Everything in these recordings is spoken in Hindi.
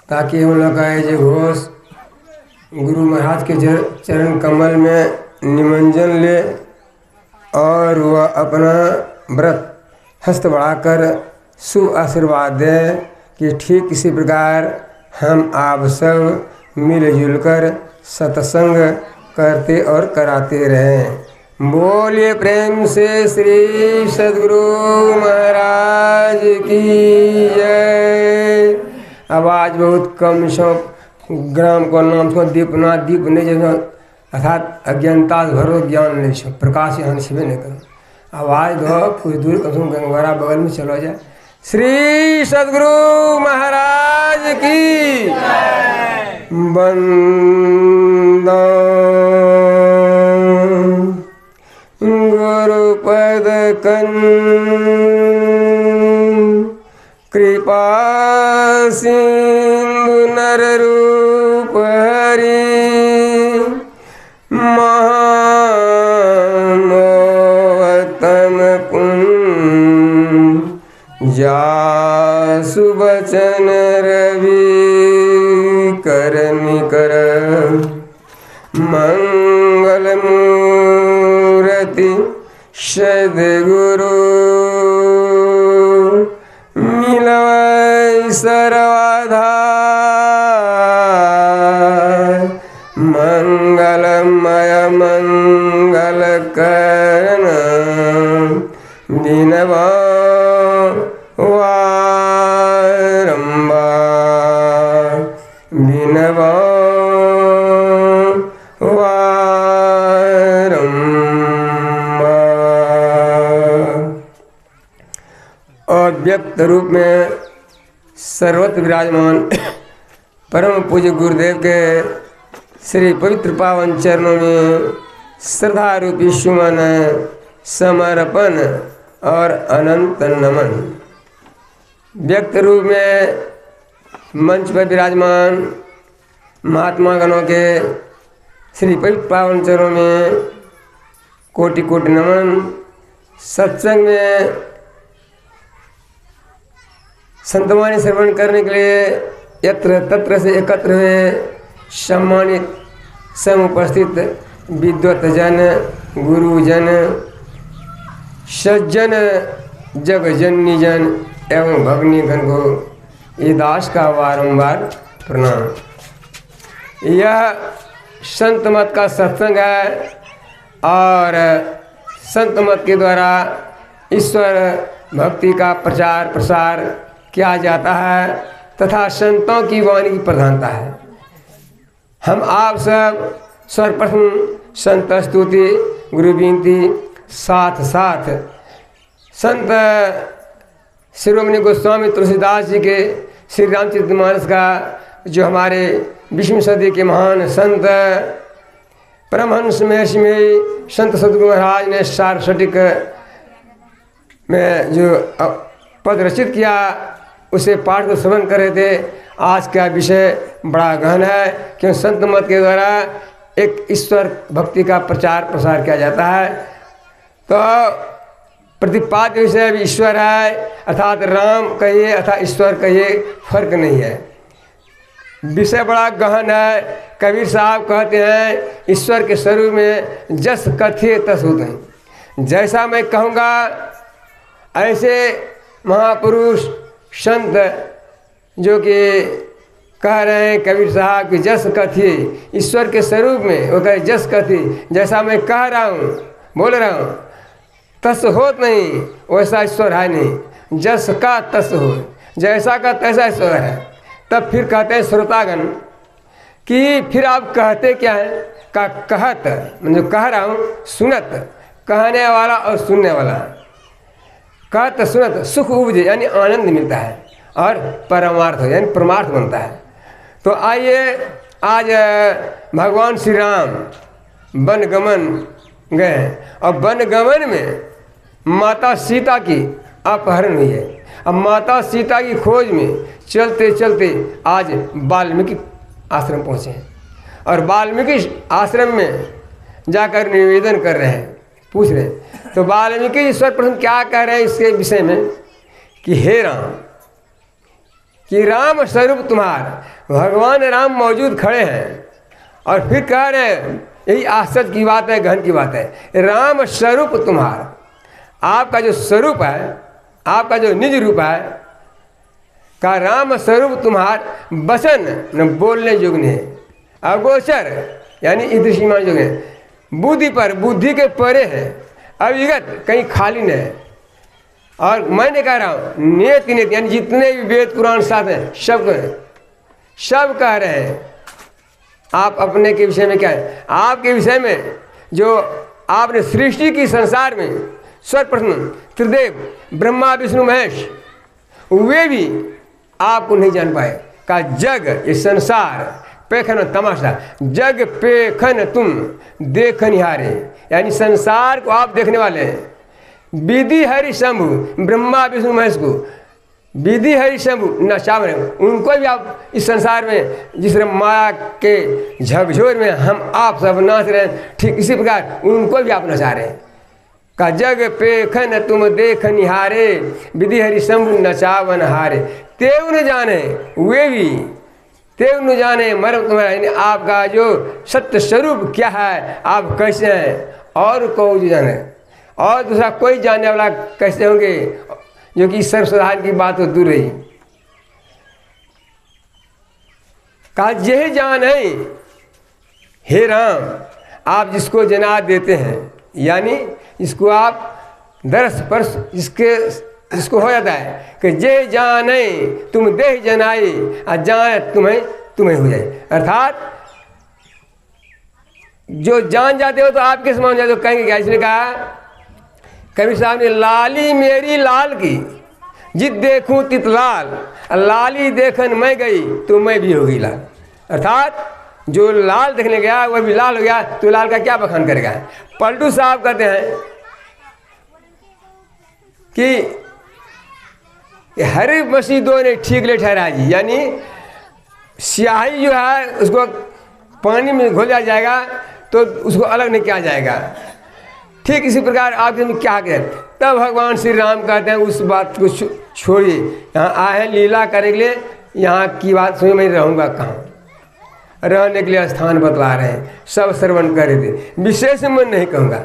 ताकि हम लोग का ये घोष गुरु महाराज के चरण कमल में निमंजन ले और वह अपना व्रत हस्त बढ़ाकर शुभ आशीर्वाद दे कि ठीक इसी प्रकार हम आप सब मिलजुल कर सत्संग करते और कराते रहें। बोलिए प्रेम से श्री सद्गुरु महाराज की जय। आवाज़ बहुत कम सो ग्राम को नाम छो दीपनाथ दीप नहीं जैसा अर्थात अज्ञानता भरो ज्ञान नहीं छो प्रकाश यहाँ छिपे नहीं करो। आवाज़ दो कुछ दूर कम से कम गंगवारा बगल में चलो जाए। श्री सद्गुरु महाराज की बंदो गुरुपद कृपा सिंधु नर रूप हरि महामोहतम पुण्य जासु बचन रवि करनि कर मंगल मूर्ति सद्गुरु मिलवै सर्वाधार मंगलमय मंगल करण दिनवा वारंबार दिनवा और व्यक्त रूप में सर्वत्र विराजमान परम पूज्य गुरुदेव के श्री पवित्र पावन चरणों में श्रद्धा रूपी सुमन समर्पण और अनंत नमन। व्यक्त रूप में मंच पर विराजमान महात्मा गणों के श्री पवित्र पावन चरणों में कोटि कोटि नमन। सत्संग में संतवाणी श्रवण करने के लिए यत्र तत्र से एकत्र हुए सम्मानित समुपस्थित विद्वत जन गुरुजन सज्जन जगजननी जन एवं भगनीगण को ये दास का बारंबार प्रणाम। यह संत मत का सत्संग है और संत मत के द्वारा ईश्वर भक्ति का प्रचार प्रसार किया जाता है तथा संतों की वाणी की प्रधानता है। हम आप सब सर्वप्रथम संत स्तुति गुरु विनती साथ साथ संत शिरोमणि गोस्वामी तुलसीदास जी के श्री रामचरितमानस का जो हमारे 20वीं सदी के महान संत परमहंस महर्षि में संत सद्गुरु महाराज ने सारस्वतिक में जो पद रचित किया उसे पाठ को श्रवण कर रहे थे। आज का विषय बड़ा गहन है क्योंकि संत मत के द्वारा एक ईश्वर भक्ति का प्रचार प्रसार किया जाता है। तो प्रतिपाद्य विषय भी ईश्वर है अर्थात राम कहिए अर्थात ईश्वर कहिए फर्क नहीं है। विषय बड़ा गहन है। कबीर साहब कहते हैं ईश्वर के स्वरूप में जस कथिए तस होते। जैसा मैं कहूँगा ऐसे महापुरुष संत जो कि कह रहे हैं कबीर साहब कि जस कथिए ईश्वर के स्वरूप में वो कहे जस कथिए जैसा मैं कह रहा हूँ बोल रहा हूँ तस होत नहीं वैसा ईश्वर है नहीं। जस का तस हो जैसा का तैसा ईश्वर है। तब फिर कहते हैं श्रोतागण कि फिर आप कहते क्या हैं का कहत मतलब कह रहा हूँ सुनत कहने वाला और सुनने वाला कहत सुनत सुख उपजे यानी आनंद मिलता है और परमार्थ यानी परमार्थ बनता है। तो आइए आज भगवान श्री राम वनगमन गए और वनगमन में माता सीता की अपहरण हुई है। अब माता सीता की खोज में चलते चलते आज वाल्मीकि आश्रम पहुँचे हैं और वाल्मीकि आश्रम में जाकर निवेदन कर रहे हैं पूछ रहे हैं। तो वाल्मीकि जी सर्वप्रथम क्या कह रहे हैं इसके विषय में कि हे राम कि राम स्वरूप तुम्हार, भगवान राम मौजूद खड़े हैं और फिर कह रहे हैं, यही आश्चर्य की बात है, गहन की बात है, राम स्वरूप तुम्हार, आपका जो स्वरूप है, आपका जो निज रूप है, का राम स्वरूप तुम्हार वचन न बोलने योग्य नहीं, अगोचर यानी ईदृश्यमान योग्य है, बुद्धि पर, बुद्धि के परे है, अविगत कहीं खाली नहीं है। और मैंने कह रहा हूँ नेति नेति यानी जितने भी वेद पुराण शास्त्र हैं सब कह रहे हैं। आप अपने के विषय में क्या है, आपके विषय में जो आपने सृष्टि की संसार में सर्वप्रथम त्रिदेव ब्रह्मा विष्णु महेश, वे भी आपको नहीं जान पाए। का जग ये संसार पेखन तमाशा, जग पेखन तुम देख निहारे, यानी संसार को आप देखने वाले हैं। विधि हरि शंभु ब्रह्मा विष्णु महेश को, विधि हरि शंभु नचावन, उनको भी आप इस संसार में जिस माया के झकझोर में हम आप सब नाच रहे हैं, ठीक इसी प्रकार उनको भी आप नचा रहे हैं। का जग पेखन तुम देख निहारे, विधि हरि शंभु नचावन हारे, तेव न जाने वे भी, तेव न जाने मर्म तुम्हारा, यानी आपका जो सत्य स्वरूप क्या है, आप कैसे हैं, और को जाने, और दूसरा कोई जानने वाला कैसे होंगे, जो कि सर्वसाधारण की बात तो दूर रही। कहा यह जान है हे राम, आप जिसको जना देते हैं, यानी जिसको आप दरस परस जिसको हो जाता है कि जे जाने तुम देह जनाए, जान तुम्हें हो जाए, अर्थात जो जान जाते हो तो आप किस मान जाते हो, कहेंगे क्या। इसने कहा कबीर साहब ने, लाली मेरी लाल की जित देखूं तित लाल, लाली देखन मैं गई तो मैं भी होगी लाल, अर्थात जो लाल देखने गया वह भी लाल हो गया, तो लाल का क्या बखान करेगा। पलटू साहब कहते हैं कि हर मसीदों ने ठीक ले ठहरा जी, यानी स्याही जो है उसको पानी में घोला जाएगा तो उसको अलग नहीं किया जाएगा। ठीक इसी प्रकार आपके में क्या करें, तब भगवान श्री राम कहते हैं उस बात को छोड़िए, यहाँ आए हैं लीला करने के लिए, यहाँ की बात सुनिए, मैं रहूँगा कहाँ, रहने के लिए स्थान बतला रहे हैं, सब श्रवण कर रहे थे। विशेष मैं नहीं कहूँगा,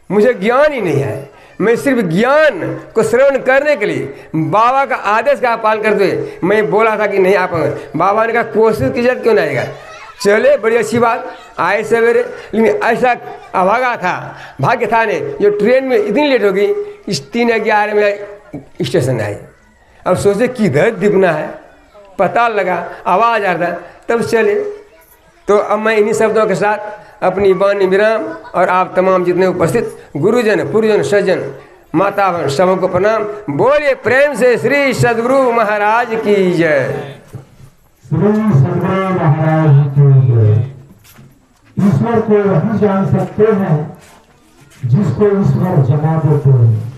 मुझे ज्ञान ही नहीं है, मैं सिर्फ ज्ञान को श्रवण करने के लिए बाबा का आदेश का पालन करते हुए मैं बोला था कि नहीं आ पाऊंगा। बाबा ने कहा कोशिश की जरूरत क्यों नहीं आएगा, चले बड़ी अच्छी बात, आए सवेरे, लेकिन ऐसा अभागा था, भाग्य था ने जो ट्रेन में इतनी लेट होगी, इस 3:11 में स्टेशन आई। अब सोचे किधर दिखना है, पता लगा आवाज़ आ रहा था, तब चले। तो अब मैं इन्हीं शब्दों के साथ अपनी वाणी विराम, और आप तमाम जितने उपस्थित गुरुजन पुरजन सज्जन माता बहन सबको प्रणाम। बोलिए प्रेम से श्री सद्गुरु महाराज की जय। श्री सद्गुरु महाराज की जय। ईश्वर को वही जान सकते हैं जिसको ईश्वर जना देते हैं।